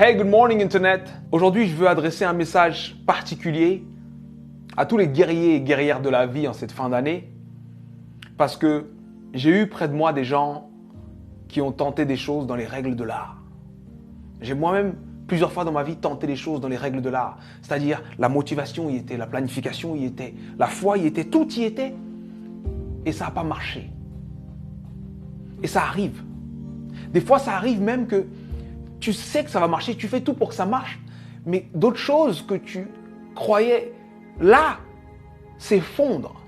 Hey, good morning Internet. Aujourd'hui, je veux adresser un message particulier à tous les guerriers et guerrières de la vie en cette fin d'année parce que j'ai eu près de moi des gens qui ont tenté des choses dans les règles de l'art. J'ai moi-même plusieurs fois dans ma vie tenté des choses dans les règles de l'art, c'est-à-dire la motivation y était, la planification y était, la foi y était, tout y était et ça n'a pas marché. Et ça arrive. Des fois, ça arrive même que tu sais que ça va marcher, tu fais tout pour que ça marche, mais d'autres choses que tu croyais là s'effondrent.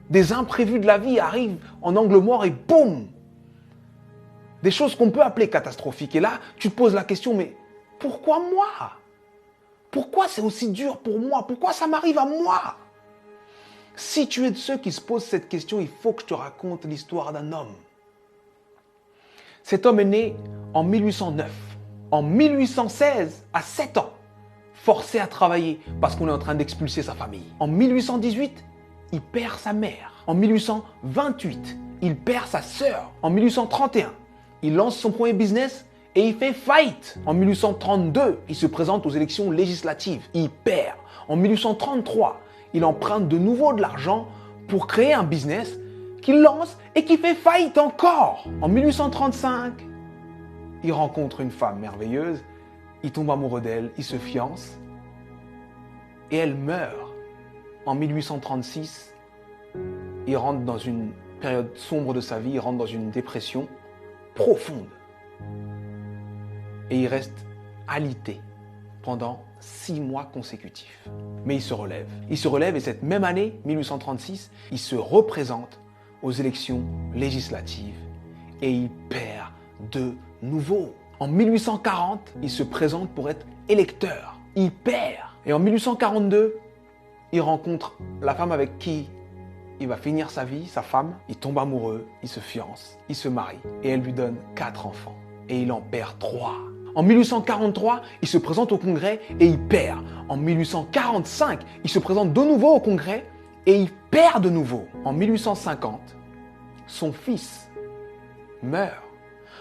Des imprévus de la vie arrivent en angle mort et boum! Des choses qu'on peut appeler catastrophiques. Et là, tu te poses la question, mais pourquoi moi? Pourquoi c'est aussi dur pour moi? Pourquoi ça m'arrive à moi? Si tu es de ceux qui se posent cette question, il faut que je te raconte l'histoire d'un homme. Cet homme est né en 1809. En 1816, à 7 ans, forcé à travailler parce qu'on est en train d'expulser sa famille. En 1818, il perd sa mère. En 1828, il perd sa sœur. En 1831, il lance son premier business et il fait faillite. En 1832, il se présente aux élections législatives. Il perd. En 1833, il emprunte de nouveau de l'argent pour créer un business qu'il lance et qui fait faillite encore. En 1835, il rencontre une femme merveilleuse, il tombe amoureux d'elle, il se fiance et elle meurt. En 1836, il rentre dans une période sombre de sa vie, il rentre dans une dépression profonde. Et il reste alité pendant 6 mois consécutifs. Mais il se relève. Il se relève et cette même année, 1836, il se représente aux élections législatives et il perd de nouveau. En 1840, il se présente pour être électeur. Il perd. Et en 1842, il rencontre la femme avec qui il va finir sa vie, sa femme. Il tombe amoureux, il se fiance, il se marie et elle lui donne 4 enfants. Et il en perd 3. En 1843, il se présente au Congrès et il perd. En 1845, il se présente de nouveau au Congrès et il perd de nouveau. En 1850, son fils meurt.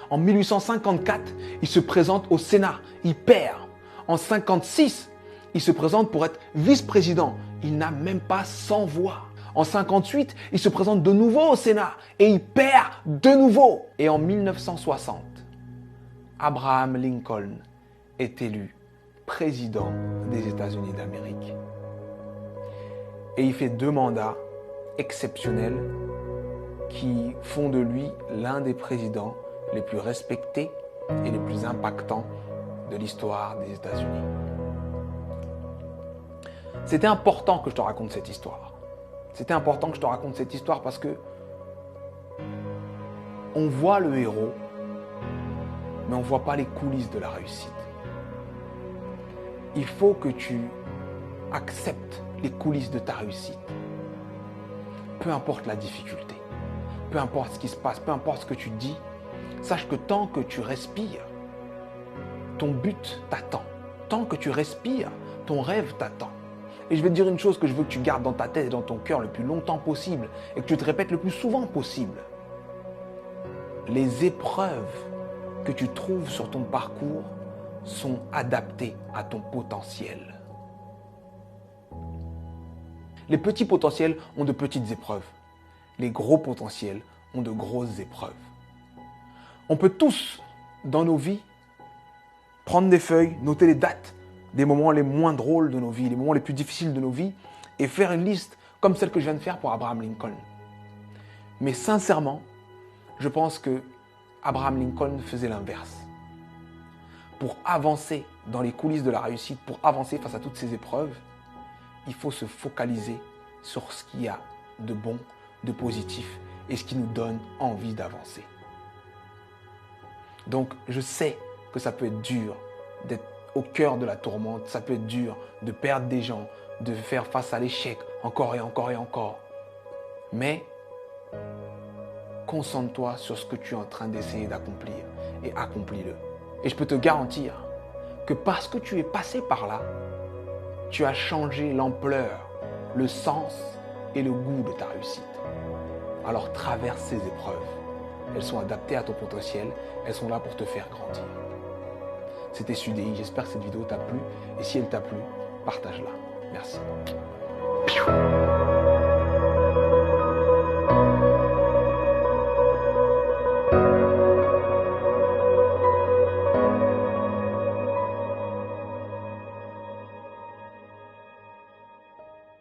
En 1854, il se présente au Sénat, il perd. En 1956, il se présente pour être vice-président. Il n'a même pas 100 voix. En 1958, il se présente de nouveau au Sénat et il perd de nouveau. Et en 1960, Abraham Lincoln est élu président des États-Unis d'Amérique. Et il fait 2 mandats exceptionnels qui font de lui l'un des présidents les plus respectés et les plus impactants de l'histoire des États-Unis. C'était important que je te raconte cette histoire. C'était important que je te raconte cette histoire parce que on voit le héros, mais on ne voit pas les coulisses de la réussite. Il faut que tu acceptes les coulisses de ta réussite. Peu importe la difficulté, peu importe ce qui se passe, peu importe ce que tu dis, sache que tant que tu respires, ton but t'attend. Tant que tu respires, ton rêve t'attend. Et je vais te dire une chose que je veux que tu gardes dans ta tête et dans ton cœur le plus longtemps possible et que tu te répètes le plus souvent possible. Les épreuves que tu trouves sur ton parcours sont adaptées à ton potentiel. Les petits potentiels ont de petites épreuves. Les gros potentiels ont de grosses épreuves. On peut tous, dans nos vies, prendre des feuilles, noter les dates des moments les moins drôles de nos vies, les moments les plus difficiles de nos vies, et faire une liste comme celle que je viens de faire pour Abraham Lincoln. Mais sincèrement, je pense que Abraham Lincoln faisait l'inverse. Pour avancer dans les coulisses de la réussite, pour avancer face à toutes ces épreuves, il faut se focaliser sur ce qu'il y a de bon, de positif, et ce qui nous donne envie d'avancer. Donc, je sais que ça peut être dur d'être au cœur de la tourmente, ça peut être dur de perdre des gens, de faire face à l'échec encore et encore et encore. Mais concentre-toi sur ce que tu es en train d'essayer d'accomplir et accomplis-le. Et je peux te garantir que parce que tu es passé par là, tu as changé l'ampleur, le sens et le goût de ta réussite. Alors traverse ces épreuves. Elles sont adaptées à ton potentiel, elles sont là pour te faire grandir. C'était Sudei. J'espère que cette vidéo t'a plu. Et si elle t'a plu, partage-la. Merci.